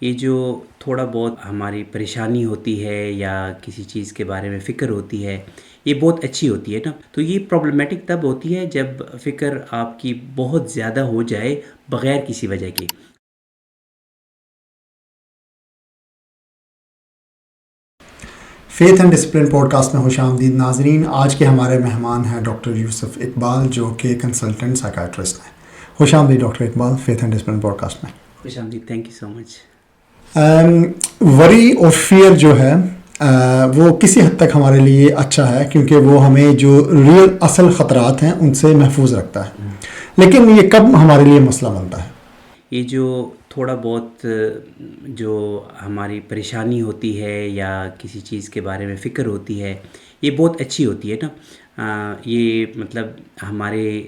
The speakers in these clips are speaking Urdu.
یہ جو تھوڑا بہت ہماری پریشانی ہوتی ہے یا کسی چیز کے بارے میں فکر ہوتی ہے، یہ بہت اچھی ہوتی ہے نا. تو یہ پرابلمیٹک تب ہوتی ہے جب فکر آپ کی بہت زیادہ ہو جائے بغیر کسی وجہ کے. Faith and discipline podcast میں خوش آمدید ناظرین. آج کے ہمارے مہمان ہیں ڈاکٹر یوسف اقبال، جو کہ کنسلٹنٹ سائیکیٹرسٹ ہیں. خوش آمدید doctor Iqbal faith and discipline podcast میں. خوش آمدید، تھینک یو سو مچ. وری اور فیئر جو ہے وہ کسی حد تک ہمارے لیے اچھا ہے، کیونکہ وہ ہمیں جو ریئل اصل خطرات ہیں ان سے محفوظ رکھتا ہے. لیکن یہ کب ہمارے لیے مسئلہ بنتا ہے؟ یہ جو تھوڑا بہت جو ہماری پریشانی ہوتی ہے یا کسی چیز کے بارے میں فکر ہوتی ہے، یہ بہت اچھی ہوتی ہے نا. یہ مطلب ہمارے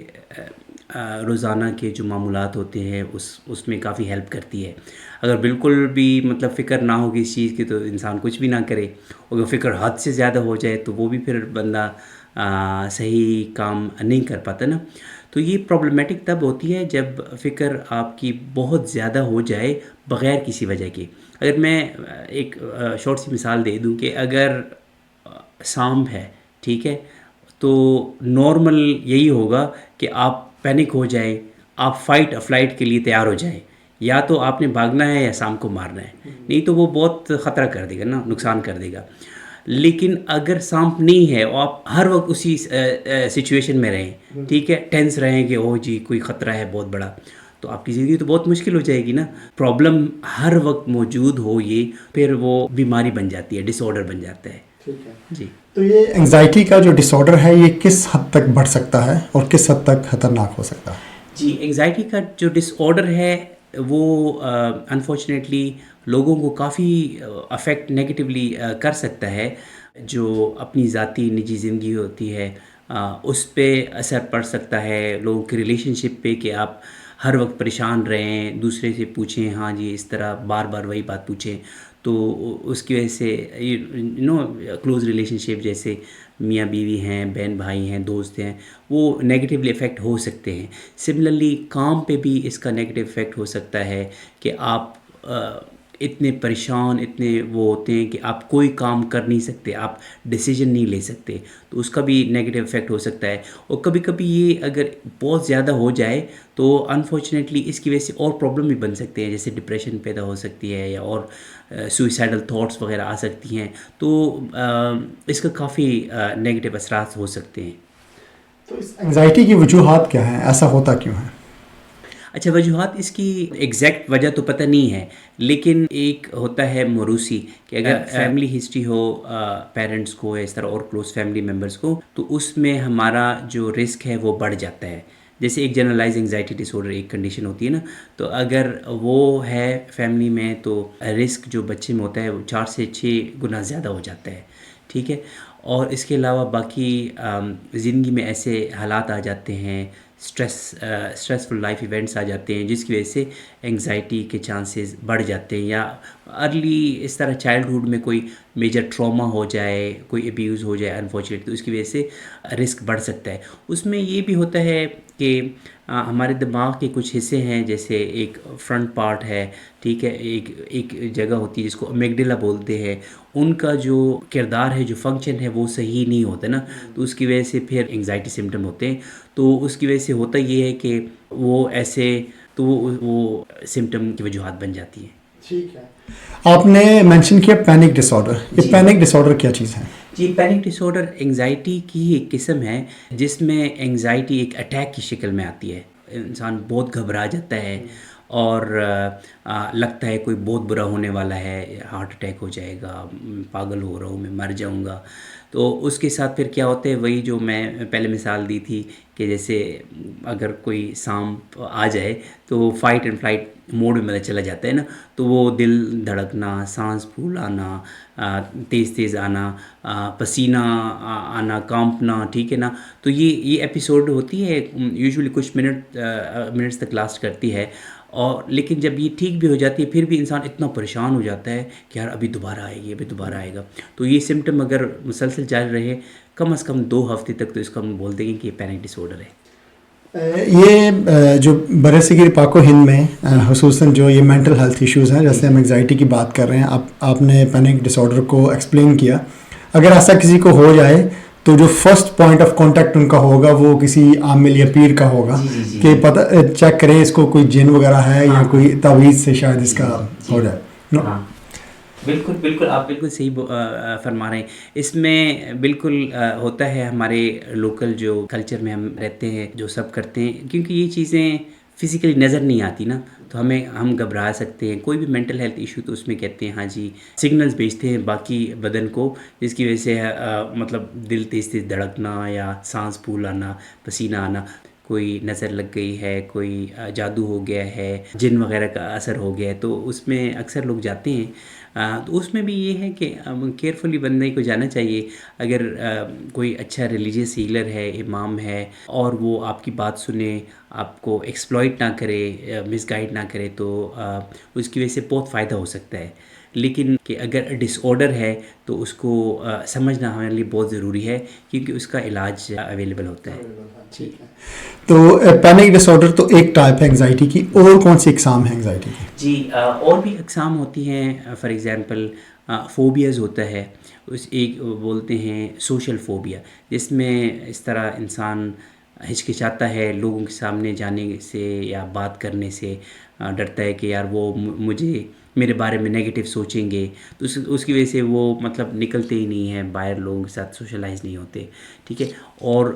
روزانہ کے جو معمولات ہوتے ہیں اس میں کافی ہیلپ کرتی ہے. اگر بالکل بھی مطلب فکر نہ ہو کسی چیز کی تو انسان کچھ بھی نہ کرے. اگر فکر حد سے زیادہ ہو جائے تو وہ بھی پھر بندہ صحیح کام نہیں کر پاتا نا. تو یہ پرابلمیٹک تب ہوتی ہے جب فکر آپ کی بہت زیادہ ہو جائے بغیر کسی وجہ کے. اگر میں ایک شارٹ سی مثال دے دوں کہ اگر سانپ ہے، ٹھیک ہے، تو نارمل یہی ہوگا کہ آپ پینک ہو جائیں، آپ فائٹ اور فلائٹ کے لیے تیار ہو جائیں. یا تو آپ نے بھاگنا ہے یا سانپ کو مارنا ہے، نہیں تو وہ بہت خطرہ کر دے گا نا، نقصان کر دے گا. لیکن اگر سانپ نہیں ہے اور آپ ہر وقت اسی سچویشن میں رہیں، ٹھیک ہے، ٹینس رہیں کہ او جی کوئی خطرہ ہے بہت بڑا، تو آپ کی زندگی تو بہت مشکل ہو جائے گی نا. پرابلم ہر وقت موجود ہو، یہ پھر وہ بیماری بن جاتی ہے، ڈس آرڈر بن جاتا ہے. ٹھیک ہے جی. تو یہ انگزائٹی کا جو ڈس آرڈر ہے یہ کس حد تک بڑھ سکتا ہے اور کس حد تک خطرناک ہو سکتا ہے؟ جی، انگزائٹی کا جو ڈس آرڈر ہے وہ انفارچونیٹلی لوگوں کو کافی افیکٹ نیگیٹیولی کر سکتا ہے. جو اپنی ذاتی نجی زندگی ہوتی ہے اس پہ اثر پڑ سکتا ہے، لوگوں کی ریلیشن شپ پہ، کہ آپ ہر وقت پریشان رہیں، دوسرے سے پوچھیں، ہاں جی اس طرح بار بار وہی بات پوچھیں، تو اس کی وجہ سے کلوز ریلیشن شپ جیسے میاں بیوی ہیں، بہن بھائی ہیں، دوست ہیں، وہ نیگیٹیولی افیکٹ ہو سکتے ہیں. سملرلی کام پہ بھی اس کا نیگیٹیو افیکٹ ہو سکتا ہے کہ آپ اتنے پریشان، اتنے وہ ہوتے ہیں کہ آپ کوئی کام کر نہیں سکتے، آپ ڈیسیجن نہیں لے سکتے، تو اس کا بھی نیگیٹیو افیکٹ ہو سکتا ہے. اور کبھی کبھی یہ اگر بہت زیادہ ہو جائے تو انفارچونیٹلی اس کی وجہ سے اور پرابلم بھی بن سکتے ہیں، جیسے ڈپریشن پیدا ہو سکتی ہے یا اور سوئسائڈل تھاٹس وغیرہ آ سکتی ہیں. تو اس کا کافی نیگیٹیو اثرات ہو سکتے ہیں. تو اس انگزائٹی کی وجوہات کیا ہیں؟ ایسا ہوتا کیوں ہے؟ اچھا، وجوہات اس کی ایگزیکٹ وجہ تو پتہ نہیں ہے، لیکن ایک ہوتا ہے موروثی، کہ اگر فیملی ہسٹری ہو پیرنٹس کو یا اس طرح اور کلوز فیملی ممبرس کو، تو اس میں ہمارا جو رسک ہے وہ بڑھ جاتا ہے. جیسے ایک جنرلائز انگزائٹی ڈس آرڈر ایک کنڈیشن ہوتی ہے نا، تو اگر وہ ہے فیملی میں تو رسک جو بچے میں ہوتا ہے وہ 4 سے 6 گنا زیادہ ہو جاتا ہے. ٹھیک ہے. اور اس کے علاوہ باقی زندگی میں ایسے حالات آ جاتے ہیں، اسٹریسفل لائف ایونٹس آ جاتے ہیں جس کی وجہ سے انگزائٹی کے چانسز بڑھ جاتے ہیں. یا ارلی اس طرح چائلڈہڈ میں کوئی میجر ٹراما ہو جائے، کوئی ابیوز ہو جائے انفارچونیٹلی، تو اس کی وجہ سے رسک بڑھ سکتا ہے. اس میں یہ بھی ہوتا ہے کہ ہمارے دماغ کے کچھ حصے ہیں، جیسے ایک فرنٹ پارٹ ہے، ٹھیک ہے، ایک جگہ ہوتی ہے جس کو امیگڈیلا بولتے ہیں، ان کا جو کردار ہے، جو فنکشن ہے وہ صحیح نہیں ہوتا نا، تو اس کی وجہ سے پھر انگزائٹی سمٹم ہوتے ہیں. تو اس کی وجہ سے ہوتا یہ ہے کہ وہ ایسے تو وہ سمٹم کی وجوہات بن جاتی ہیں. ٹھیک ہے. آپ نے مینشن کیا پینک ڈس آرڈر. یہ پینک ڈس آرڈر کیا چیز ہے؟ جی، پینک ڈس آرڈر انگزائٹی کی ہی ایک قسم ہے جس میں انگزائٹی ایک اٹیک کی شکل میں آتی ہے. انسان بہت گھبرا جاتا ہے اور لگتا ہے کوئی بہت برا ہونے والا ہے، ہارٹ اٹیک ہو جائے گا، پاگل ہو رہا ہوں، میں مر جاؤں گا. تو اس کے ساتھ پھر کیا ہوتا ہے، وہی جو میں پہلے مثال دی تھی کہ جیسے اگر کوئی سانپ آ جائے تو فائٹ اینڈ فلائٹ موڈ میں چلا جاتا ہے نا، تو وہ دل دھڑکنا، سانس پھول آنا، تیز تیز آنا، پسینہ آنا، کانپنا، ٹھیک ہے نا. تو یہ ایپیسوڈ ہوتی ہے، یوزولی کچھ منٹس تک لاسٹ کرتی ہے. اور لیکن جب یہ ٹھیک بھی ہو جاتی ہے پھر بھی انسان اتنا پریشان ہو جاتا ہے کہ یار ابھی دوبارہ آئے گی، ابھی دوبارہ آئے گا. تو یہ سمٹم اگر مسلسل جاری رہے کم از کم 2 ہفتے تک، تو اس کو ہم بول دیں گے کہ یہ پینک ڈس آرڈر ہے. یہ جو برصغیر پاک و ہند میں خصوصاً جو یہ مینٹل ہیلتھ ایشوز ہیں، جیسے ہم انگزائٹی کی بات کر رہے ہیں، آپ نے پینک ڈس آرڈر کو ایکسپلین کیا. اگر ایسا کسی کو ہو جائے تو جو first point of contact in کا ہوگا وہ کسی عامل یا پیر کا ہوگا کہ پتہ چیک کریں اس کو کوئی جن وغیرہ ہے یا کوئی تعویذ سے شاید اس کا ہو جائے. بالکل بالکل، آپ بالکل صحیح فرما رہے ہیں. اس میں بالکل ہوتا ہے ہمارے لوکل جو کلچر میں ہم رہتے ہیں، جو سب کرتے ہیں، کیونکہ یہ چیزیں فزیکلی نظر نہیں آتی نا، تو ہم گھبرا سکتے ہیں. کوئی بھی مینٹل ہیلتھ ایشو تو اس میں کہتے ہیں ہاں جی سگنلز بھیجتے ہیں باقی بدن کو، جس کی وجہ سے مطلب دل تیز تیز دھڑکنا یا سانس پھول آنا، پسینہ آنا، کوئی نظر لگ گئی ہے، کوئی جادو ہو گیا ہے، جن وغیرہ کا اثر ہو گیا ہے، تو اس میں اکثر لوگ جاتے ہیں. تو اس میں بھی یہ ہے کہ کیئرفلی بندے کو جانا چاہیے. اگر کوئی اچھا ریلیجیس ہیلر ہے، امام ہے، اور وہ آپ کی بات سنے، آپ کو ایکسپلائٹ نہ کرے، مس گائڈ نہ کرے، تو اس کی وجہ سے بہت فائدہ ہو سکتا ہے. لیکن کہ اگر ڈس آرڈر ہے تو اس کو سمجھنا ہمارے لیے بہت ضروری ہے، کیونکہ اس کا علاج اویلیبل ہوتا ہے. جی تو پینک ڈس آرڈر تو ایک ٹائپ ہے انگزائٹی کی، اور کون سی اقسام ہے انگزائٹی کی؟ جی اور بھی اقسام ہوتی ہیں. فار ایگزامپل فوبیاز ہوتا ہے، اس ایک بولتے ہیں سوشل فوبیا، جس میں اس طرح انسان ہچکچاتا ہے لوگوں کے سامنے جانے سے یا بات کرنے سے، ڈرتا ہے کہ یار وہ مجھے میرے بارے میں نیگیٹو سوچیں گے، تو اس کی وجہ سے وہ مطلب نکلتے ہی نہیں ہیں باہر، لوگوں کے ساتھ سوشلائز نہیں ہوتے. ٹھیک ہے. اور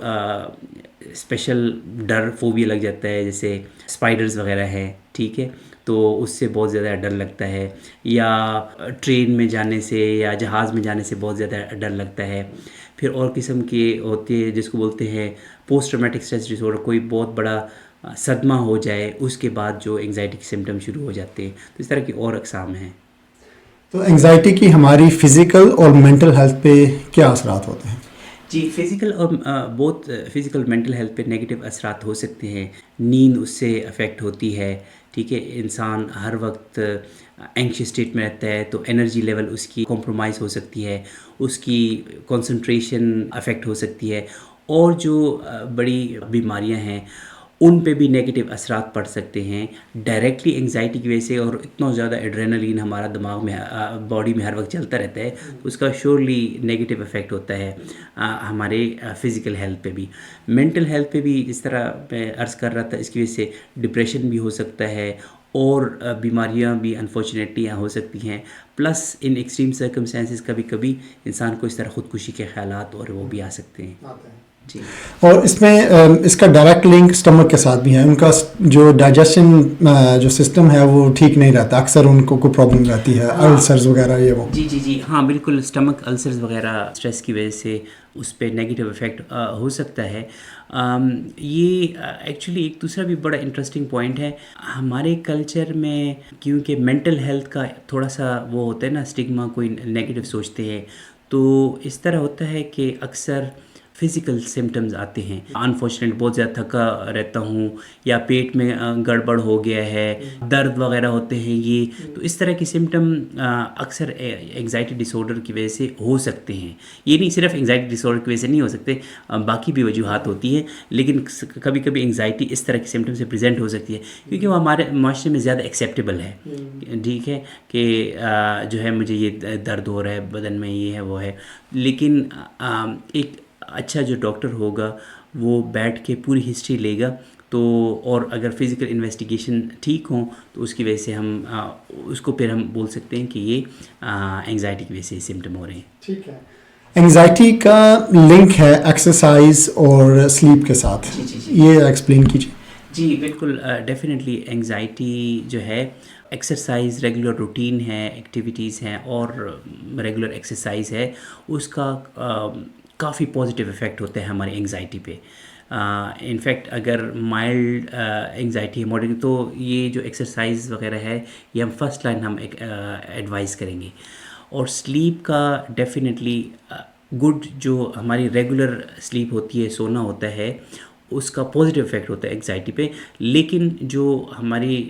اسپیشل ڈر فوبیا لگ جاتا ہے، جیسے اسپائڈرز وغیرہ ہے. ٹھیک ہے. تو اس سے بہت زیادہ ڈر لگتا ہے، یا ٹرین میں جانے سے یا جہاز میں جانے سے بہت زیادہ ڈر لگتا ہے. پھر اور قسم کے ہوتے ہیں جس کو بولتے ہیں post traumatic stress dis order, کوئی بہت بڑا صدمہ ہو جائے اس کے بعد جو انگزائٹی کے سمٹم شروع ہو جاتے ہیں. تو اس طرح کی اور اقسام ہیں. تو انگزائٹی کی ہماری فزیکل اور مینٹل ہیلتھ پہ کیا اثرات ہوتے ہیں؟ جی فزیکل اور بہت فزیکل مینٹل ہیلتھ پہ نیگیٹو اثرات ہو سکتے ہیں. نیند اس سے افیکٹ ہوتی ہے. ٹھیک ہے. انسان ہر وقت اینکشس اسٹیٹ میں رہتا ہے تو انرجی لیول اس کی کمپرومائز ہو سکتی ہے، اس کی کنسنٹریشن افیکٹ ہو سکتی ہے. اور جو بڑی بیماریاں ہیں ان پہ بھی نیگیٹو اثرات پڑ سکتے ہیں ڈائریکٹلی انگزائٹی کی وجہ سے. اور اتنا زیادہ ایڈرینلین ہمارا دماغ میں باڈی میں ہر وقت چلتا رہتا ہے، تو اس کا شیورلی نیگیٹو افیکٹ ہوتا ہے ہمارے فزیکل ہیلتھ پہ بھی. مینٹل ہیلتھ پہ بھی اس طرح میں عرض کر رہا تھا، اس کی وجہ سے ڈپریشن بھی ہو سکتا ہے، اور بیماریاں بھی انفارچونیٹلی ہو سکتی ہیں. پلس ان ایکسٹریم سرکمسٹانسز کبھی کبھی انسان کو اس طرح خودکشی کے خیالات اور وہ بھی آ سکتے ہیں. جی. اور اس میں اس کا ڈائریکٹ لنک اسٹمک کے ساتھ بھی ہے. ان کا جو ڈائجیشن جو سسٹم ہے وہ ٹھیک نہیں رہتا، اکثر ان کو کوئی پرابلم رہتی ہے، السرز وغیرہ یہ وہ. جی ہاں بالکل. اسٹمک السرز وغیرہ اسٹریس کی وجہ سے اس پہ نیگیٹو افیکٹ ہو سکتا ہے. یہ ایکچولی ایک دوسرا بھی بڑا انٹرسٹنگ پوائنٹ ہے ہمارے کلچر میں، کیونکہ مینٹل ہیلتھ کا تھوڑا سا وہ ہوتا ہے نا اسٹگما، کوئی نیگیٹو سوچتے ہیں، تو اس طرح ہوتا ہے کہ اکثر فزیکل سمٹمز آتے ہیں. انفارچونیٹ بہت زیادہ تھکا رہتا ہوں، یا پیٹ میں گڑبڑ ہو گیا ہے، درد وغیرہ ہوتے ہیں. تو اس طرح کے سمٹم اکثر انگزائٹی ڈس آرڈر کی وجہ سے ہو سکتے ہیں. یہ نہیں صرف انگزائٹی ڈس آرڈر کی وجہ سے نہیں ہو سکتے، باقی بھی وجوہات ہوتی ہیں، لیکن کبھی کبھی انگزائٹی اس طرح کے سمٹم سے پریزنٹ ہو سکتی ہے کیونکہ وہ ہمارے معاشرے میں زیادہ ایکسیپٹیبل ہے. ٹھیک ہے. کہ جو ہے مجھے یہ درد ہو رہا ہے بدن میں، یہ ہے وہ ہے. لیکن ایک اچھا جو ڈاکٹر ہوگا وہ بیٹھ کے پوری ہسٹری لے گا، تو اور اگر فزیکل انویسٹیگیشن ٹھیک ہوں تو اس کی وجہ سے ہم اس کو پھر ہم بول سکتے ہیں کہ یہ انگزائٹی کی وجہ سے سمٹم ہو رہے ہیں. ٹھیک ہے. انگزائٹی کا لنک ہے ایکسرسائز اور سلیپ کے ساتھ. یہ ایکسپلین کیجیے. جی بالکل ڈیفینیٹلی. انگزائٹی جو ہے ایکسرسائز ریگولر روٹین ہے، ایکٹیویٹیز ہیں اور ریگولر ایکسرسائز ہے، اس کا کافی پازیٹیو افیکٹ ہوتا ہے ہماری انگزائٹی پہ. انفیکٹ اگر مائلڈ انگزائٹی ہے، ماڈرن، تو یہ جو ایکسرسائز وغیرہ ہے یہ ہم فرسٹ لائن ہم ایڈوائز کریں گے. اور سلیپ کا ڈیفینیٹلی گڈ جو ہماری ریگولر سلیپ ہوتی ہے، سونا ہوتا ہے، اس کا پازیٹیو افیکٹ ہوتا ہے انگزائٹی پہ. لیکن جو ہماری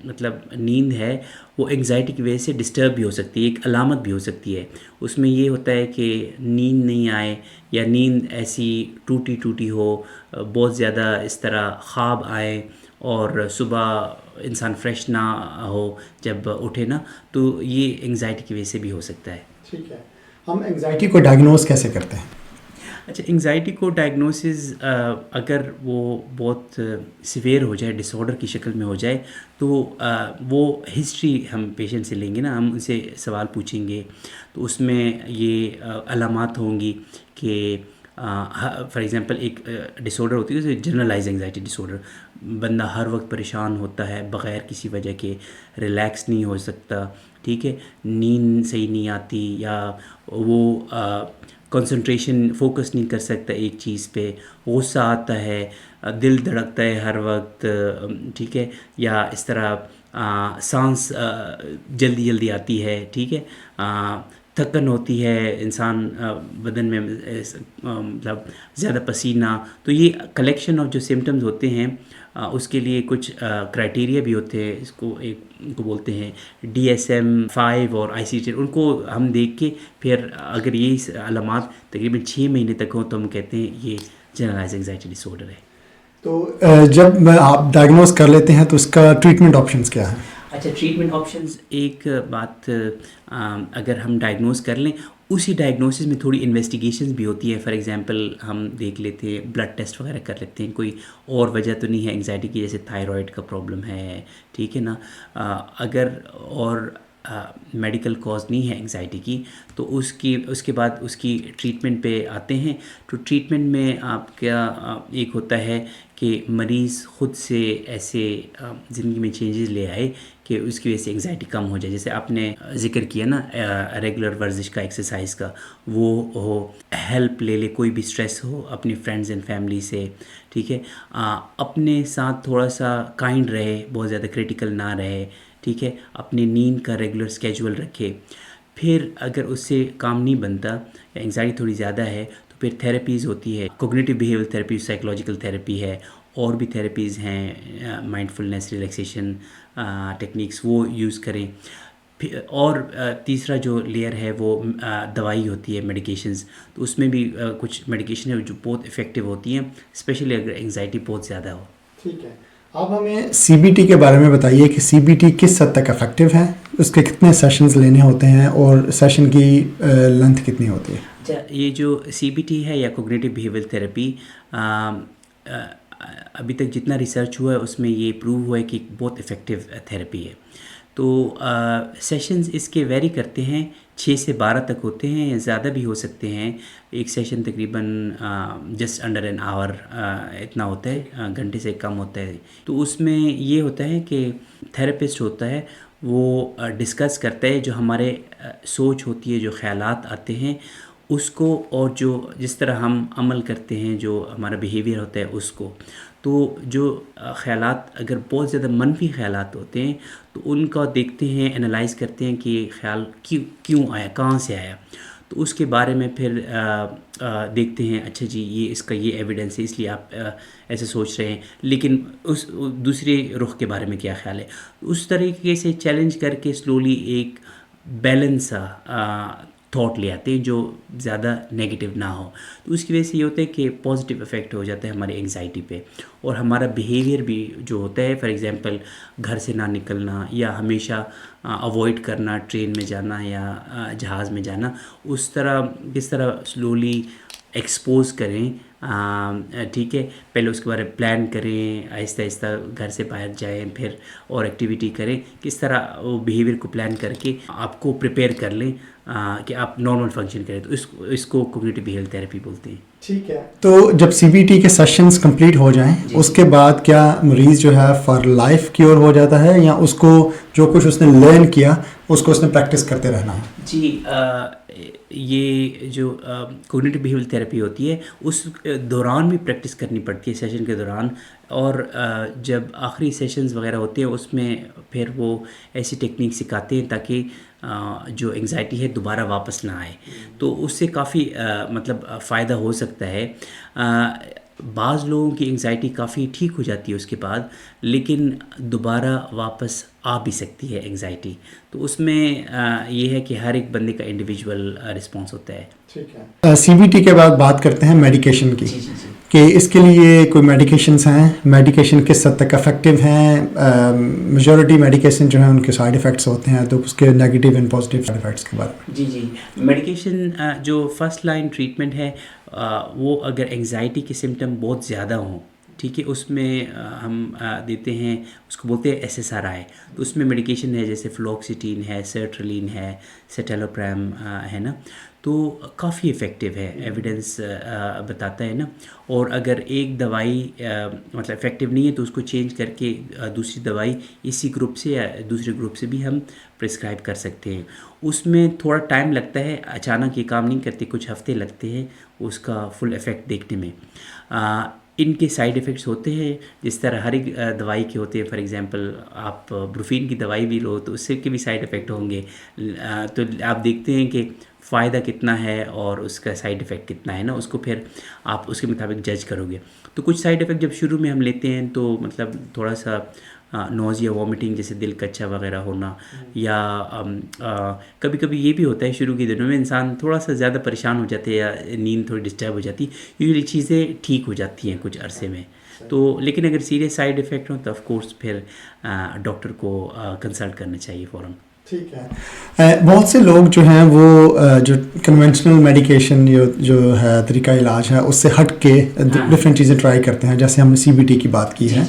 مطلب نیند ہے وہ انگزائٹی کی وجہ سے ڈسٹرب بھی ہو سکتی ہے, ایک علامت بھی ہو سکتی ہے. اس میں یہ ہوتا ہے کہ نیند نہیں آئے یا نیند ایسی ٹوٹی ٹوٹی ہو, بہت زیادہ اس طرح خواب آئے اور صبح انسان فریش نہ ہو جب اٹھے نا, تو یہ انگزائٹی کی وجہ سے بھی ہو سکتا ہے. ٹھیک ہے, ہم انگزائٹی کو ڈائگنوز کیسے کرتے ہیں؟ اچھا, انگزائٹی کو ڈائگنوسز اگر وہ بہت سیویئر ہو جائے, ڈس آرڈر کی شکل میں ہو جائے, تو وہ ہسٹری ہم پیشنٹ سے لیں گے نا, ہم ان سے سوال پوچھیں گے, تو اس میں یہ علامات ہوں گی کہ فار ایگزامپل ایک ڈس آرڈر ہوتی ہے جیسے جنرلائز انگزائٹی ڈس آرڈر, بندہ ہر وقت پریشان ہوتا ہے بغیر کسی وجہ کے, ریلیکس نہیں ہو سکتا, ٹھیک ہے, نیند صحیح نہیں آتی, یا وہ کنسنٹریشن فوکس نہیں کر سکتا ایک چیز پہ, غصہ آتا ہے, دل دھڑکتا ہے ہر وقت, ٹھیک ہے, یا اس طرح سانس جلدی جلدی آتی ہے, ٹھیک ہے, تھکن ہوتی ہے, انسان بدن میں مطلب زیادہ پسینہ. تو یہ کلیکشن آف جو سمٹمز ہوتے ہیں اس کے لیے کچھ کرائٹیریا بھی ہوتے ہیں, اس کو ان کو بولتے ہیں DSM-5 اور ICD. ان کو ہم دیکھ کے پھر اگر یہ علامات تقریباً 6 مہینے تک ہوں تو ہم کہتے ہیں یہ جنرلائز انگزائٹی ڈس آرڈر ہے. تو جب آپ ڈائگنوز کر لیتے ہیں تو اس کا ٹریٹمنٹ آپشنس کیا ہیں؟ اچھا, ٹریٹمنٹ آپشنز, ایک بات اگر ہم ڈائگنوز کر لیں, اسی ڈائگنوسس میں تھوڑی انویسٹیگیشنز بھی ہوتی ہے. فار ایگزامپل ہم دیکھ لیتے ہیں, بلڈ ٹیسٹ وغیرہ کر لیتے ہیں, کوئی اور وجہ تو نہیں ہے انگزائٹی کی, جیسے تھائرائڈ کا پرابلم ہے, ٹھیک ہے نا, اگر اور میڈیکل کاز نہیں ہے انگزائٹی کی, تو اس کے بعد اس کی ٹریٹمنٹ پہ آتے ہیں. تو ٹریٹمنٹ میں آپ کا ایک ہوتا ہے کہ مریض خود سے ایسے زندگی میں چینجز لے آئے کہ اس کی وجہ سے انگزائٹی کم ہو جائے. جیسے آپ نے ذکر کیا نا ریگولر ورزش کا, ایکسرسائز کا, وہ ہو, ہیلپ لے لے, کوئی بھی اسٹریس ہو اپنی فرینڈز اینڈ فیملی سے, ٹھیک ہے, اپنے ساتھ تھوڑا سا کائنڈ رہے, بہت زیادہ کریٹیکل نہ رہے, ٹھیک ہے, اپنی نیند کا ریگولر اسکیجول رکھے. پھر اگر اس سے کام نہیں بنتا, انگزائٹی تھوڑی زیادہ ہے, تو پھر تھیراپیز ہوتی ہے, cognitive behaviour therapy, psychological therapy ہے, اور بھی تھیراپیز ہیں, مائنڈ فلنس, ریلیکسیشن ٹیکنیکس, وہ یوز کریں. اور تیسرا جو لیئر ہے وہ دوائی ہوتی ہے, میڈیکیشنز. تو اس میں بھی کچھ میڈیکیشن ہے جو بہت افیکٹو ہوتی ہیں, اسپیشلی اگر انگزائٹی بہت زیادہ ہو. ٹھیک ہے, آپ ہمیں CBT کے بارے میں بتائیے کہ CBT کس حد تک افیکٹو ہے, اس کے کتنے سیشنز لینے ہوتے ہیں اور سیشن کی لینتھ کتنی ہوتی ہے؟ اچھا, یہ جو CBT ہے یا کوگنیٹو بیہیویئر تھیراپی, ابھی تک جتنا ریسرچ ہوا ہے اس میں یہ پروو ہوا ہے کہ بہت افیکٹو تھیراپی ہے. تو سیشنز اس کے ویری کرتے ہیں, 6 سے 12 تک ہوتے ہیں, یا زیادہ بھی ہو سکتے ہیں. ایک سیشن تقریباً جسٹ انڈر این آور اتنا ہوتا ہے, گھنٹے سے کم ہوتا ہے. تو اس میں یہ ہوتا ہے کہ تھیراپسٹ ہوتا ہے, وہ ڈسکس کرتا ہے جو ہمارے سوچ ہوتی ہے, جو خیالات آتے ہیں اس کو, اور جو جس طرح ہم عمل کرتے ہیں, جو ہمارا بیہیویئر ہوتا ہے اس کو. تو جو خیالات اگر بہت زیادہ منفی خیالات ہوتے ہیں تو ان کا دیکھتے ہیں, انالائز کرتے ہیں کہ یہ خیال کیوں آیا, کہاں سے آیا. تو اس کے بارے میں پھر دیکھتے ہیں, اچھا جی یہ اس کا یہ ایویڈنس ہے, اس لیے آپ ایسے سوچ رہے ہیں, لیکن اس دوسرے رخ کے بارے میں کیا خیال ہے. اس طریقے سے چیلنج کر کے سلولی ایک بیلنس تھاٹ لے آتے ہیں جو زیادہ نیگیٹو نہ ہو. تو اس کی وجہ سے یہ ہوتا ہے کہ پازیٹیو افیکٹ ہو جاتا ہے ہماری انگزائٹی پہ, اور ہمارا بیہیویئر بھی جو ہوتا ہے, فار ایگزامپل گھر سے نہ نکلنا, یا ہمیشہ اوائڈ کرنا ٹرین میں جانا یا جہاز میں جانا, اس طرح کس طرح سلولی ایکسپوز کریں, ٹھیک ہے, پہلے اس کے بارے میں پلان کریں, آہستہ آہستہ گھر سے باہر جائیں, پھر اور ایکٹیویٹی کریں, کس طرح وہ بیہیویئر کو پلان کر کے آپ کو پریپیئر کر لیں کہ آپ نارمل فنکشن کریں. تو اس کو کوگنیٹو بیہیویئر تھیراپی بولتے ہیں. ٹھیک ہے, تو جب CBT کے سیشنز کمپلیٹ ہو جائیں اس کے بعد کیا مریض جو ہے فار لائف کیور ہو جاتا ہے, یا اس کو جو کچھ اس نے لرن کیا اس کو اس نے پریکٹس کرتے رہنا ہے؟ جی, یہ جو کوگنیٹو بیہیویئر تھیراپی ہوتی ہے اس دوران بھی پریکٹس کرنی پڑتی ہے, سیشن کے دوران, اور جب آخری سیشنز وغیرہ ہوتے ہیں اس میں پھر وہ ایسی ٹیکنیک سکھاتے ہیں تاکہ جو انگزائٹی ہے دوبارہ واپس نہ آئے. تو اس سے کافی مطلب فائدہ ہو سکتا ہے. بعض لوگوں کی انگزائٹی کافی ٹھیک ہو جاتی ہے اس کے بعد، لیکن دوبارہ واپس آ بھی سکتی ہے انگزائٹی. تو اس میں یہ ہے کہ ہر ایک بندے کا انڈیویجول رسپانس ہوتا ہے. ٹھیک ہے. سی بی ٹی کے بعد بات کرتے ہیں میڈیکیشن کی. کہ اس کے لیے کوئی میڈیکیشنس ہیں، میڈیکیشن کس حد تک افیکٹو ہیں؟ میجورٹی میڈیکیشن جو ہیں ان کے سائڈ افیکٹس ہوتے ہیں، تو اس کے negative and positive side effects کے بارے میں. جی میڈیکیشن جو فرسٹ لائن ٹریٹمنٹ ہے وہ اگر انگزائٹی کے سمٹم بہت زیادہ ہوں، ٹھیک ہے، اس میں ہم دیتے ہیں، اس کو بولتے ہیں SSRI. تو اس میں میڈیکیشن ہے جیسے فلوکسیٹین ہے، سرٹرلین ہے، سیٹیلوپریم ہے نا، تو کافی افیکٹو ہے، ایویڈنس بتاتا ہے نا. اور اگر ایک دوائی مطلب افیکٹو نہیں ہے تو اس کو چینج کر کے دوسری دوائی اسی گروپ سے یا دوسرے گروپ سے بھی ہم پرسکرائب کر سکتے ہیں. اس میں تھوڑا ٹائم لگتا ہے، اچانک یہ کام نہیں کرتے، کچھ ہفتے لگتے ہیں اس کا فل افیکٹ دیکھنے میں. ان کے سائیڈ افیکٹس ہوتے ہیں جس طرح ہر ایک دوائی کے ہوتے ہیں. فار ایگزامپل آپ بروفین کی دوائی بھی لو تو اس سے کے بھی سائیڈ افیکٹ ہوں گے، تو آپ دیکھتے ہیں کہ فائدہ کتنا ہے اور اس کا سائیڈ افیکٹ کتنا ہے نا، اس کو پھر آپ اس کے مطابق جج کرو گے. تو کچھ سائیڈ افیکٹ جب شروع میں ہم لیتے ہیں تو مطلب تھوڑا سا نوزیا، وامٹنگ، جیسے دل کچا وغیرہ ہونا، یا کبھی کبھی یہ بھی ہوتا ہے شروع کے دنوں میں انسان تھوڑا سا زیادہ پریشان ہو جاتے ہیں یا نیند تھوڑی ڈسٹرب ہو جاتی. یہ چیزیں ٹھیک ہو جاتی ہیں کچھ عرصے میں. تو لیکن اگر سیریس سائیڈ افیکٹ ہوں تو آف کورس پھر ڈاکٹر کو کنسلٹ کرنا چاہیے فوراً. ٹھیک ہے. بہت سے لوگ جو ہیں وہ جو کنونشنل میڈیکیشن جو ہے طریقہ علاج ہے اس سے ہٹ کے ڈفرینٹ چیزیں ٹرائی کرتے ہیں، جیسے ہم نے CBT کی بات کی ہے.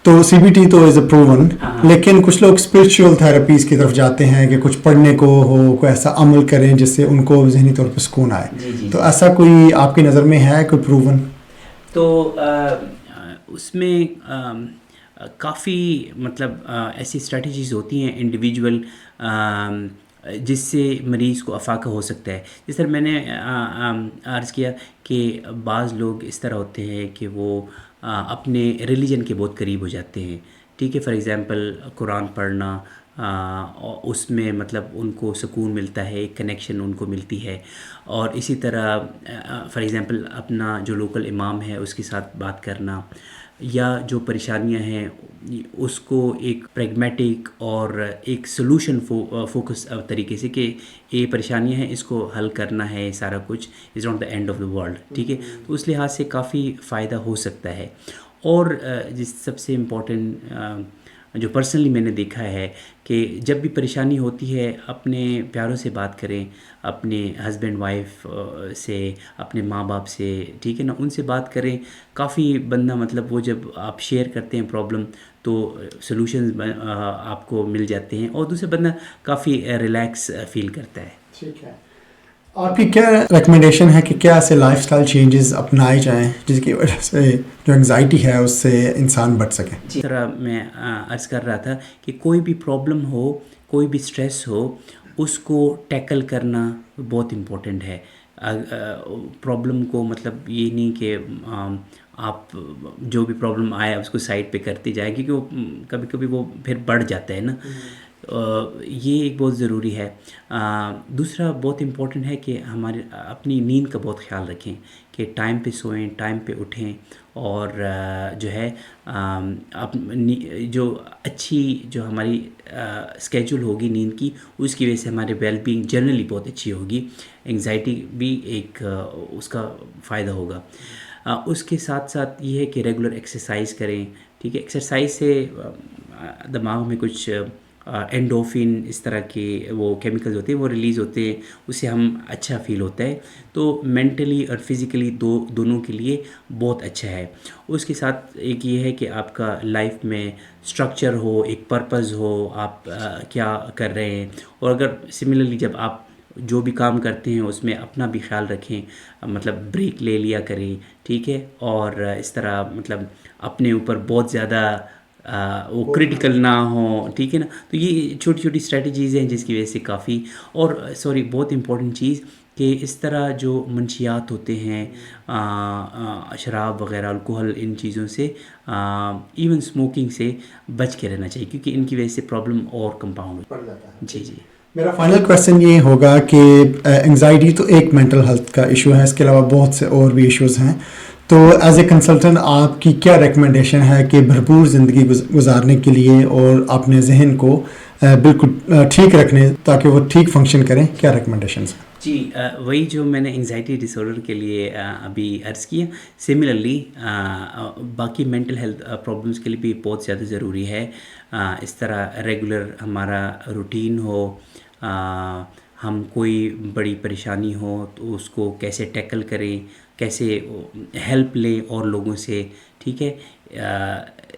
تو CBT تو از اے پروون، لیکن کچھ لوگ اسپرچل تھراپیز کی طرف جاتے ہیں کہ کچھ پڑھنے کو ہو، کوئی ایسا عمل کریں جس سے ان کو ذہنی طور پہ سکون آئے. تو ایسا کوئی آپ کی نظر میں ہے کوئی پروون؟ تو اس میں کافی مطلب ایسی اسٹریٹجیز ہوتی ہیں انڈیویجول جس سے مریض کو افاقہ ہو سکتا ہے. جس طرح میں نے عرض کیا کہ بعض لوگ اس طرح ہوتے ہیں کہ وہ اپنے ریلیجن کے بہت قریب ہو جاتے ہیں، ٹھیک ہے. فار ایگزامپل قرآن پڑھنا، اس میں مطلب ان کو سکون ملتا ہے، ایک کنیکشن ان کو ملتی ہے. اور اسی طرح فار ایگزامپل اپنا جو لوکل امام ہے اس کے ساتھ بات کرنا، یا جو پریشانیاں ہیں اس کو ایک پریگمیٹک اور ایک سلوشن فوکس طریقے سے کہ یہ پریشانیاں ہیں، اس کو حل کرنا ہے، سارا کچھ is not the and of the world, ٹھیک ہے. تو اس لحاظ سے کافی فائدہ ہو سکتا ہے. اور جس سب سے امپورٹنٹ جو پرسنلی میں نے دیکھا ہے کہ جب بھی پریشانی ہوتی ہے اپنے پیاروں سے بات کریں، اپنے ہسبینڈ وائف سے، اپنے ماں باپ سے، ٹھیک ہے نا، ان سے بات کریں. کافی بندہ مطلب وہ جب آپ شیئر کرتے ہیں پرابلم تو سلوشنز آپ کو مل جاتے ہیں اور دوسرا بندہ کافی ریلیکس فیل کرتا ہے. ٹھیک ہے. آپ کی کیا ریکمنڈیشن ہے کہ کیا ایسے لائف اسٹائل چینجز اپنائے جائیں جس کی وجہ سے جو انگزائٹی ہے اس سے انسان بچ سکے؟ جس طرح میں عرض کر رہا تھا کہ کوئی بھی پرابلم ہو، کوئی بھی اسٹریس ہو، اس کو ٹیکل کرنا بہت امپورٹنٹ ہے. پرابلم کو مطلب یہ نہیں کہ آپ جو بھی پرابلم آیا اس کو سائڈ پہ کرتے جائیں، کیونکہ وہ کبھی کبھی وہ پھر بڑھ جاتا ہے نا. یہ ایک بہت ضروری ہے. دوسرا بہت امپورٹنٹ ہے کہ ہمارے اپنی نیند کا بہت خیال رکھیں کہ ٹائم پہ سوئیں، ٹائم پہ اٹھیں، اور جو ہے جو اچھی جو ہماری اسکیجول ہوگی نیند کی، اس کی وجہ سے ہمارے ویل بینگ جنرلی بہت اچھی ہوگی. انگزائٹی بھی ایک اس کا فائدہ ہوگا. اس کے ساتھ ساتھ یہ ہے کہ ریگولر ایکسرسائز کریں، ٹھیک ہے. ایکسرسائز سے دماغ میں کچھ اینڈوفن اس طرح کے وہ کیمیکلز ہوتے ہیں وہ ریلیز ہوتے ہیں، اس سے ہم اچھا فیل ہوتا ہے. تو مینٹلی اور فزیکلی دونوں کے لیے بہت اچھا ہے. اس کے ساتھ ایک یہ ہے کہ آپ کا لائف میں اسٹرکچر ہو، ایک پرپز ہو، آپ کیا کر رہے ہیں. اور اگر سملرلی جب آپ جو بھی کام کرتے ہیں اس میں اپنا بھی خیال رکھیں، مطلب بریک لے لیا کریں، ٹھیک ہے. اور اس طرح مطلب اپنے اوپر بہت زیادہ وہ کریٹیکل نہ ہوں، ٹھیک ہے نا. تو یہ چھوٹی چھوٹی اسٹریٹجیز ہیں جس کی وجہ سے کافی. اور بہت امپورٹنٹ چیز کہ اس طرح جو منشیات ہوتے ہیں، شراب وغیرہ، الکوہل، ان چیزوں سے، ایون اسموکنگ سے بچ کے رہنا چاہیے، کیونکہ ان کی وجہ سے پرابلم اور کمپاؤنڈ پڑ جاتا ہے. جی. میرا فائنل کویسچن یہ ہوگا کہ انگزائٹی تو ایک مینٹل ہیلتھ کا ایشو ہے، اس کے علاوہ بہت سے اور بھی ایشوز ہیں. تو ایز اے کنسلٹنٹ آپ کی کیا ریکمنڈیشن ہے کہ بھرپور زندگی گزارنے کے لیے اور اپنے ذہن کو بالکل ٹھیک رکھنے تاکہ وہ ٹھیک فنکشن کریں، کیا ریکمنڈیشنز ہیں؟ جی وہی جو میں نے انگزائٹی ڈس آرڈر کے لیے ابھی عرض کیا، سملرلی باقی مینٹل ہیلتھ پرابلمس کے لیے بھی بہت زیادہ ضروری ہے اس طرح ریگولر ہمارا روٹین ہو، ہم کوئی بڑی پریشانی ہو تو اس کو کیسے ٹیکل کریں، کیسے ہیلپ لیں اور لوگوں سے، ٹھیک ہے.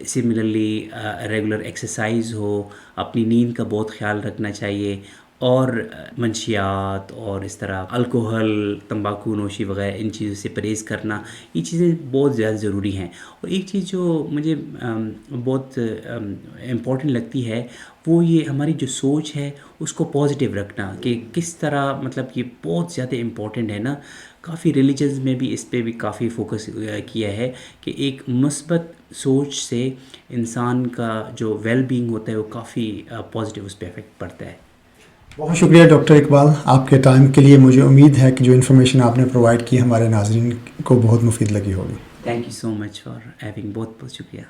سملرلی ریگولر ایکسرسائز ہو، اپنی نیند کا بہت خیال رکھنا چاہیے، اور منشیات اور اس طرح الکوہل، تمباکو نوشی وغیرہ ان چیزوں سے پرہیز کرنا، یہ چیزیں بہت زیادہ ضروری ہیں. اور ایک چیز جو مجھے بہت امپورٹنٹ لگتی ہے وہ یہ ہماری جو سوچ ہے اس کو پازیٹیو رکھنا، کہ کس طرح مطلب یہ بہت زیادہ امپورٹنٹ ہے نا. کافی ریلیجنز میں بھی اس پہ بھی کافی فوکس کیا ہے کہ ایک مثبت سوچ سے انسان کا جو ویل بینگ ہوتا ہے وہ کافی پازیٹیو اس پہ افیکٹ پڑتا ہے. بہت شکریہ ڈاکٹر اقبال آپ کے ٹائم کے لیے. مجھے امید ہے کہ جو انفارمیشن آپ نے پرووائڈ کی ہمارے ناظرین کو بہت مفید لگی ہوگی. Thank you so much for having, بہت بہت شکریہ.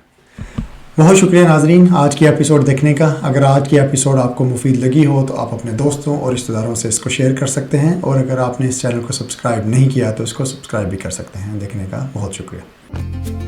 بہت شکریہ ناظرین آج کی ایپیسوڈ دیکھنے کا. اگر آج کی ایپیسوڈ آپ کو مفید لگی ہو تو آپ اپنے دوستوں اور رشتہ داروں سے اس کو شیئر کر سکتے ہیں، اور اگر آپ نے اس چینل کو سبسکرائب نہیں کیا تو اس کو سبسکرائب بھی کر سکتے ہیں. دیکھنے کا بہت شکریہ.